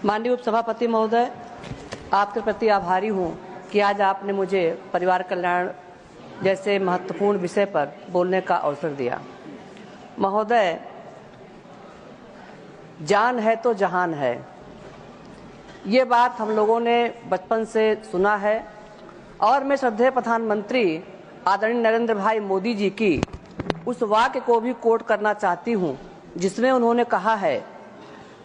माननीय उपसभापति महोदय, आपके प्रति आभारी हूं कि आज आपने मुझे परिवार कल्याण जैसे महत्वपूर्ण विषय पर बोलने का अवसर दिया। महोदय, जान है तो जहान है, ये बात हम लोगों ने बचपन से सुना है और मैं श्रद्धेय प्रधानमंत्री आदरणीय नरेंद्र भाई मोदी जी की उस वाक्य को भी कोट करना चाहती हूँ जिसमें उन्होंने कहा है,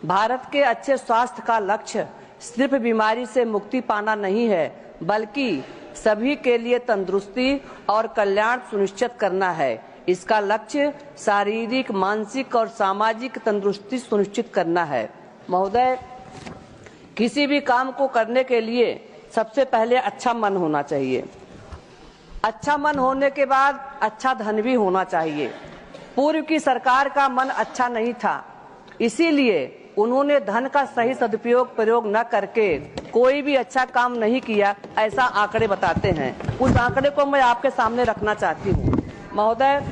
भारत के अच्छे स्वास्थ्य का लक्ष्य सिर्फ बीमारी से मुक्ति पाना नहीं है बल्कि सभी के लिए तंदुरुस्ती और कल्याण सुनिश्चित करना है। इसका लक्ष्य शारीरिक, मानसिक और सामाजिक तंदुरुस्ती सुनिश्चित करना है। महोदय, किसी भी काम को करने के लिए सबसे पहले अच्छा मन होना चाहिए। अच्छा मन होने के बाद अच्छा धन भी होना चाहिए। पूर्व की सरकार का मन अच्छा नहीं था, इसीलिए उन्होंने धन का सही सदुपयोग प्रयोग न करके कोई भी अच्छा काम नहीं किया, ऐसा आंकड़े बताते हैं। उस आंकड़े को मैं आपके सामने रखना चाहती हूँ। महोदय,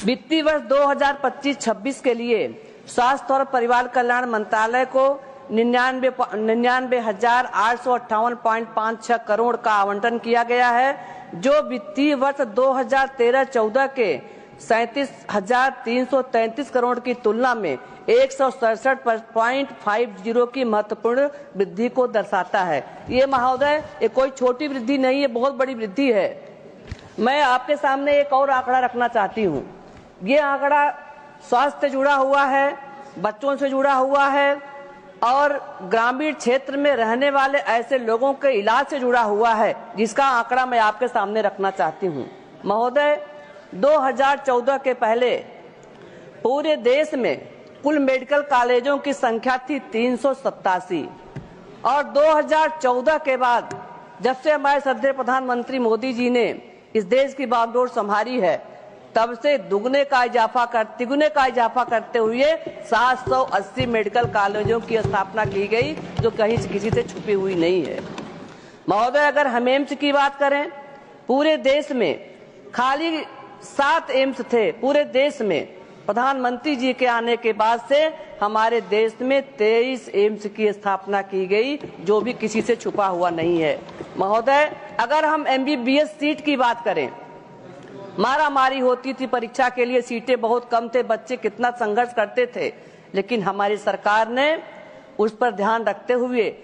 वित्तीय वर्ष 2025-26 के लिए स्वास्थ्य और परिवार कल्याण मंत्रालय को 99,858.56 करोड़ का आवंटन किया गया है, जो वित्तीय वर्ष 2013-14 के 37,333 करोड़ की तुलना में 167.50 की महत्वपूर्ण वृद्धि को दर्शाता है। ये महोदय, ये कोई छोटी वृद्धि नहीं है, बहुत बड़ी वृद्धि है। मैं आपके सामने एक और आंकड़ा रखना चाहती हूँ। ये आंकड़ा स्वास्थ्य से जुड़ा हुआ है, बच्चों से जुड़ा हुआ है और ग्रामीण क्षेत्र में रहने वाले ऐसे लोगों के इलाज से जुड़ा हुआ है, जिसका आंकड़ा मैं आपके सामने रखना चाहती हूँ। महोदय, 2014 के पहले पूरे देश में कुल मेडिकल कॉलेजों की संख्या थी 387 और 2014 के बाद जब से हमारे श्रद्धेय प्रधानमंत्री मोदी जी ने इस देश की बागडोर संभाली है, तब से तिगुने का इजाफा करते हुए 780 मेडिकल कॉलेजों की स्थापना की गई, जो कहीं किसी से छुपी हुई नहीं है। महोदय, अगर हम एम्स की बात करें, पूरे देश में खाली 7 एम्स थे पूरे देश में। प्रधानमंत्री जी के आने के बाद से हमारे देश में 23 एम्स की स्थापना की गई, जो भी किसी से छुपा हुआ नहीं है। महोदय, अगर हम MBBS सीट की बात करें, मारामारी होती थी परीक्षा के लिए, सीटें बहुत कम थे, बच्चे कितना संघर्ष करते थे, लेकिन हमारी सरकार ने उस पर ध्यान रखते हुए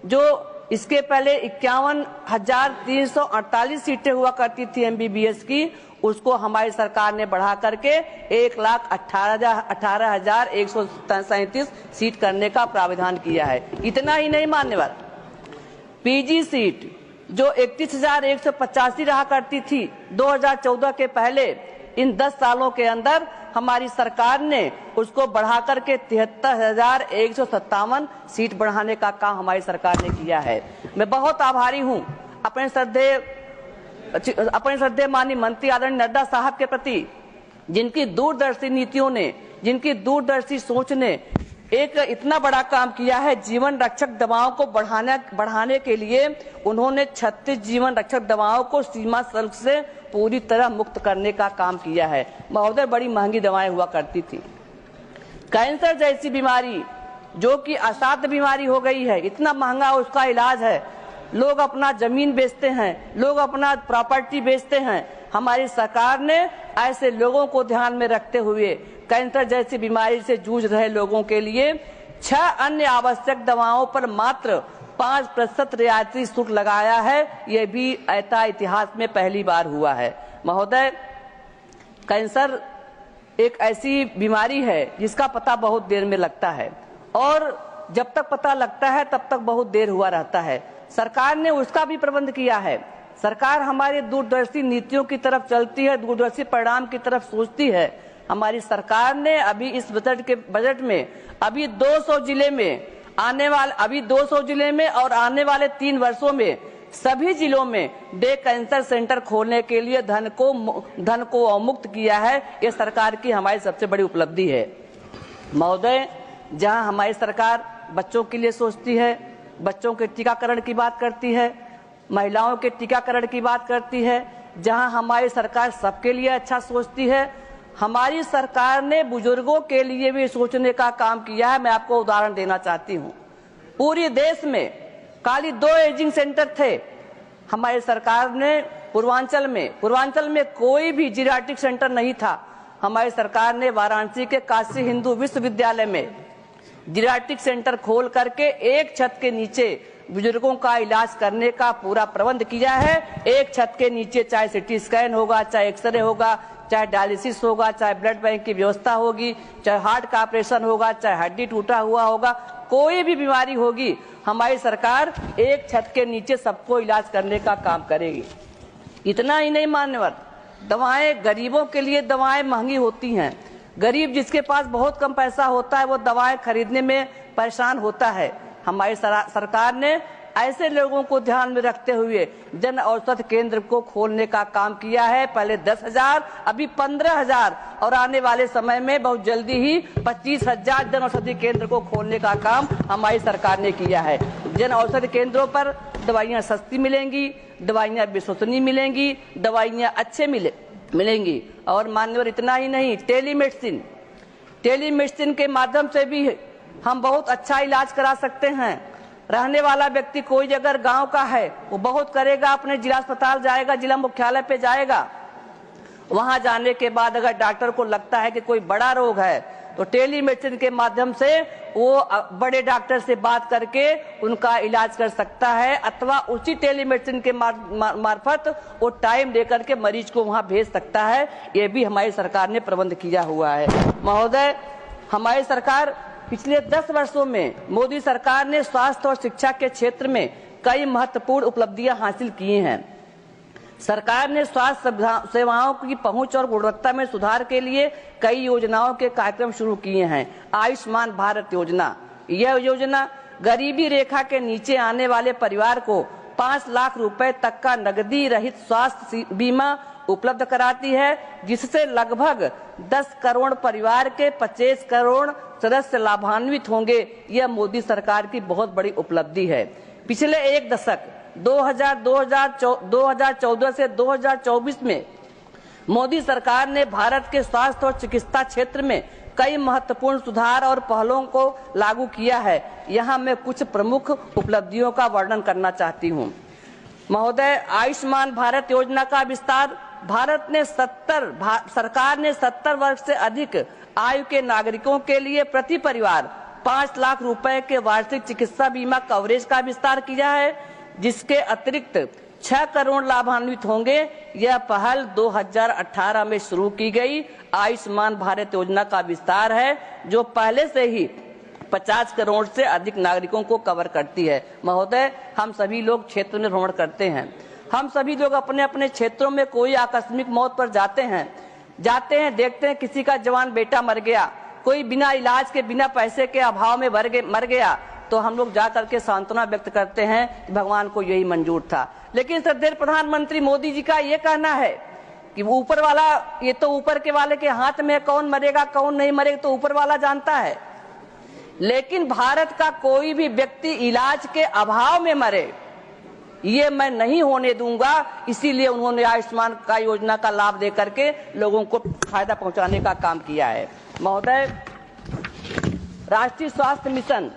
जो इसके पहले 51,348 सीटें हुआ करती थी MBBS की, उसको हमारी सरकार ने बढ़ा करके 1,18,137 सीट करने का प्रावधान किया है। इतना ही नहीं, मान्यवर, PG सीट जो 31,185 रहा करती थी 2014 के पहले, इन 10 सालों के अंदर हमारी सरकार ने उसको बढ़ाकर के 73,157 सीट बढ़ाने का काम हमारी सरकार ने किया है। मैं बहुत आभारी हूं अपने श्रद्धेय माननीय मंत्री आदरणीय नड्डा साहब के प्रति, जिनकी दूरदर्शी नीतियों ने, जिनकी दूरदर्शी सोच ने एक इतना बड़ा काम किया है। जीवन रक्षक दवाओं को बढ़ाने के लिए उन्होंने 36 जीवन रक्षक दवाओं को सीमा शुल्क से पूरी तरह मुक्त करने का काम किया है। महोदय, बड़ी महंगी दवाएं हुआ करती थी। कैंसर जैसी बीमारी, जो कि असाध्य बीमारी हो गई है, इतना महंगा उसका इलाज है, लोग अपना जमीन बेचते हैं, लोग अपना प्रॉपर्टी बेचते हैं। हमारी सरकार ने ऐसे लोगों को ध्यान में रखते हुए कैंसर जैसी बीमारी से जूझ रहे लोगों के लिए 6 अन्य आवश्यक दवाओं पर मात्र 5% रियायती शुल्क लगाया है। ये भी ऐसा इतिहास में पहली बार हुआ है। महोदय, कैंसर एक ऐसी बीमारी है जिसका पता बहुत देर में लगता है और जब तक पता लगता है तब तक बहुत देर हुआ रहता है। सरकार ने उसका भी प्रबंध किया है। सरकार हमारी दूरदर्शी नीतियों की तरफ चलती है, दूरदर्शी परिणाम की तरफ सोचती है। हमारी सरकार ने अभी इस बजट में अभी 200 जिले में और आने वाले 3 वर्षों में सभी जिलों में डे कैंसर सेंटर खोलने के लिए धन को अवमुक्त किया है। ये सरकार की हमारी सबसे बड़ी उपलब्धि है। महोदय, जहां हमारी सरकार बच्चों के लिए सोचती है, बच्चों के टीकाकरण की बात करती है, महिलाओं के टीकाकरण की बात करती है, जहां हमारी सरकार सबके लिए अच्छा सोचती है, हमारी सरकार ने बुजुर्गों के लिए भी सोचने का काम किया है। मैं आपको उदाहरण देना चाहती हूँ। पूरे देश में खाली 2 एजिंग सेंटर थे। हमारी सरकार ने पूर्वांचल में कोई भी जीरियाट्रिक सेंटर नहीं था। हमारी सरकार ने वाराणसी के काशी हिंदू विश्वविद्यालय में जीरियाट्रिक सेंटर खोल करके एक छत के नीचे बुजुर्गों का इलाज करने का पूरा प्रबंध किया है। एक छत के नीचे चाहे सिटी स्कैन होगा, चाहे एक्सरे होगा, चाहे डायलिसिस होगा, चाहे ब्लड बैंक की व्यवस्था होगी, चाहे हार्ट का ऑपरेशन होगा, चाहे हड्डी टूटा हुआ होगा, कोई भी बीमारी होगी, हमारी सरकार एक छत के नीचे सबको इलाज करने का काम करेगी। इतना ही नहीं मान्यवर, दवाएं गरीबों के लिए दवाएं महंगी होती हैं। गरीब जिसके पास बहुत कम पैसा होता है वो दवाएं खरीदने में परेशान होता है। हमारी सरकार ने ऐसे लोगों को ध्यान में रखते हुए जन औषधि केंद्र को खोलने का काम किया है। पहले 10,000, अभी 15,000 और आने वाले समय में बहुत जल्दी ही 25,000 जन औषधि केंद्र को खोलने का काम हमारी सरकार ने किया है। जन औषधि केंद्रों पर दवाइयाँ सस्ती मिलेंगी, दवाइयाँ विश्वसनीय मिलेंगी, दवाइयाँ अच्छे मिलेंगी। और मान्यवर इतना ही नहीं, टेलीमेडिसिन के माध्यम से भी हम बहुत अच्छा इलाज करा सकते हैं। रहने वाला व्यक्ति कोई अगर गांव का है वो बहुत करेगा, अपने जिला अस्पताल जाएगा, जिला मुख्यालय पे जाएगा। वहां जाने के बाद अगर डॉक्टर को लगता है कि कोई बड़ा रोग है तो टेलीमेडिसिन के माध्यम से वो बड़े डॉक्टर से बात करके उनका इलाज कर सकता है, अथवा उसी टेलीमेडिसिन के मार्फत वो टाइम लेकर के मरीज को वहां भेज सकता है। ये भी हमारी सरकार ने प्रबंध किया हुआ है। महोदय, हमारी सरकार पिछले 10 वर्षों में मोदी सरकार ने स्वास्थ्य और शिक्षा के क्षेत्र में कई महत्वपूर्ण उपलब्धियां हासिल की हैं। सरकार ने स्वास्थ्य सेवाओं की पहुंच और गुणवत्ता में सुधार के लिए कई योजनाओं के कार्यक्रम शुरू किए हैं। आयुष्मान भारत योजना, यह योजना गरीबी रेखा के नीचे आने वाले परिवार को 5 लाख रुपए तक का नकदी रहित स्वास्थ्य बीमा उपलब्ध कराती है, जिससे लगभग 10 करोड़ परिवार के 25 करोड़ सदस्य लाभान्वित होंगे। यह मोदी सरकार की बहुत बड़ी उपलब्धि है। पिछले एक दशक 2014 से 2024 में मोदी सरकार ने भारत के स्वास्थ्य और चिकित्सा क्षेत्र में कई महत्वपूर्ण सुधार और पहलों को लागू किया है। यहाँ मैं कुछ प्रमुख उपलब्धियों का वर्णन करना चाहती हूँ। महोदय, आयुष्मान भारत योजना का विस्तार सरकार ने 70 वर्ष से अधिक आयु के नागरिकों के लिए प्रति परिवार 5 लाख रुपए के वार्षिक चिकित्सा बीमा कवरेज का विस्तार किया है, जिसके अतिरिक्त 6 करोड़ लाभान्वित होंगे। यह पहल 2018 में शुरू की गई आयुष्मान भारत योजना का विस्तार है, जो पहले से ही 50 करोड़ से अधिक नागरिकों को कवर करती है। महोदय, हम सभी लोग क्षेत्र में भ्रमण करते हैं, हम सभी लोग अपने अपने क्षेत्रों में कोई आकस्मिक मौत पर जाते हैं, देखते हैं किसी का जवान बेटा मर गया, कोई बिना इलाज के, बिना पैसे के अभाव में मर गया, तो हम लोग जाकर के सांत्वना व्यक्त करते हैं, भगवान को यही मंजूर था। लेकिन श्रद्धेय प्रधानमंत्री मोदी जी का ये कहना है कि ऊपर वाला, ये तो ऊपर के वाले के हाथ में, कौन मरेगा कौन नहीं मरेगा तो ऊपर वाला जानता है। लेकिन भारत का कोई भी व्यक्ति इलाज के अभाव में मरे, ये मैं नहीं होने दूंगा। इसीलिए उन्होंने आयुष्मान का योजना का लाभ देकर के लोगों को फायदा पहुंचाने का काम किया है। महोदय, राष्ट्रीय स्वास्थ्य मिशन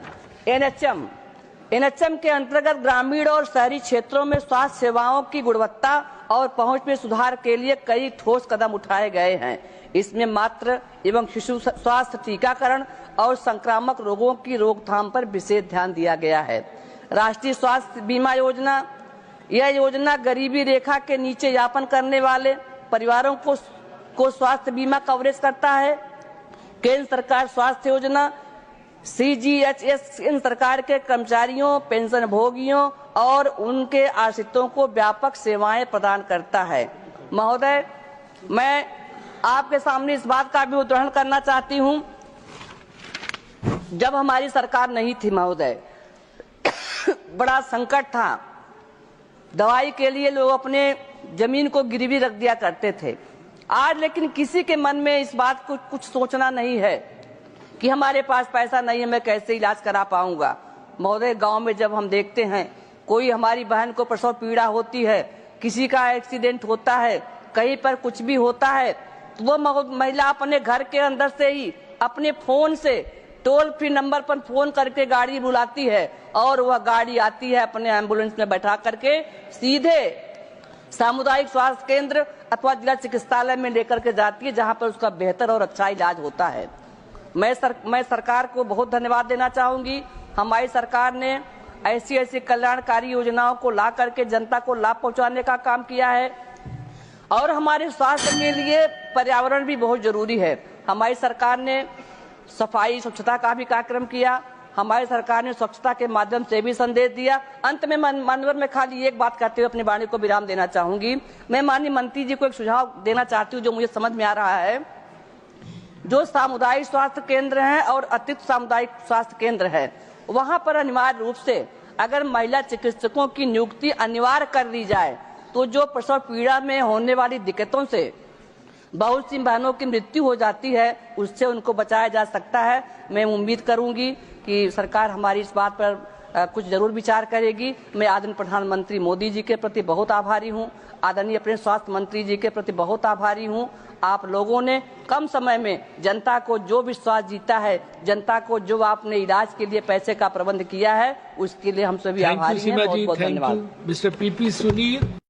एनएचएम के अंतर्गत ग्रामीण और शहरी क्षेत्रों में स्वास्थ्य सेवाओं की गुणवत्ता और पहुंच में सुधार के लिए कई ठोस कदम उठाए गए हैं। इसमें मातृ एवं शिशु स्वास्थ्य, टीकाकरण और संक्रामक रोगों की रोकथाम पर विशेष ध्यान दिया गया है। राष्ट्रीय स्वास्थ्य बीमा योजना, यह योजना गरीबी रेखा के नीचे यापन करने वाले परिवारों को स्वास्थ्य बीमा कवरेज करता है। केंद्र सरकार स्वास्थ्य योजना CGHS केंद्र सरकार के कर्मचारियों, पेंशन भोगियों और उनके आश्रितों को व्यापक सेवाएं प्रदान करता है। महोदय, मैं आपके सामने इस बात का भी उदाहरण करना चाहती हूं, जब हमारी सरकार नहीं थी महोदय, बड़ा संकट था, दवाई के लिए लोग अपने जमीन को गिरवी रख दिया करते थे। आज लेकिन किसी के मन में इस बात को कुछ सोचना नहीं है कि हमारे पास पैसा नहीं है, मैं कैसे इलाज करा पाऊंगा। महोदय, गांव में जब हम देखते हैं कोई हमारी बहन को प्रसव पीड़ा होती है, किसी का एक्सीडेंट होता है, कहीं पर कुछ भी होता है, तो वो महिला अपने घर के अंदर से ही अपने फोन से टोल फ्री नंबर पर फोन करके गाड़ी बुलाती है और वह गाड़ी आती है अपने एम्बुलेंस में बैठा करके सीधे सामुदायिक स्वास्थ्य केंद्र अथवा जिला चिकित्सालय में लेकर के जाती है, जहां पर उसका बेहतर और अच्छा इलाज होता है। मैं सरकार को बहुत धन्यवाद देना चाहूंगी। हमारी सरकार ने ऐसी कल्याणकारी योजनाओं को ला करके जनता को लाभ पहुंचाने का काम किया है और हमारे स्वास्थ्य के लिए पर्यावरण भी बहुत जरूरी है। हमारी सरकार ने सफाई स्वच्छता का भी कार्यक्रम किया। हमारी सरकार ने स्वच्छता के माध्यम से भी संदेश दिया। अंत में मानवर में खाली एक बात कहते हुए अपनी वाणी को विराम देना चाहूंगी। मैं माननीय मंत्री जी को एक सुझाव देना चाहती हूँ जो मुझे समझ में आ रहा है। जो सामुदायिक स्वास्थ्य केंद्र है और अतिरिक्त सामुदायिक स्वास्थ्य केंद्र है, वहां पर अनिवार्य रूप से अगर महिला चिकित्सकों की नियुक्ति अनिवार्य कर दी जाए तो जो प्रसव पीड़ा में होने वाली दिक्कतों से बहुत सी बहनों की मृत्यु हो जाती है, उससे उनको बचाया जा सकता है। मैं उम्मीद करूंगी कि सरकार हमारी इस बात पर कुछ जरूर विचार करेगी। मैं आदरणीय प्रधानमंत्री मोदी जी के प्रति बहुत आभारी हूं, आदरणीय अपने स्वास्थ्य मंत्री जी के प्रति बहुत आभारी हूं। आप लोगों ने कम समय में जनता को जो विश्वास जीता है, जनता को जो आपने इलाज के लिए पैसे का प्रबंध किया है, उसके लिए हम सभी आभारी हैं। बहुत बहुत धन्यवाद। Mister PP Sunil.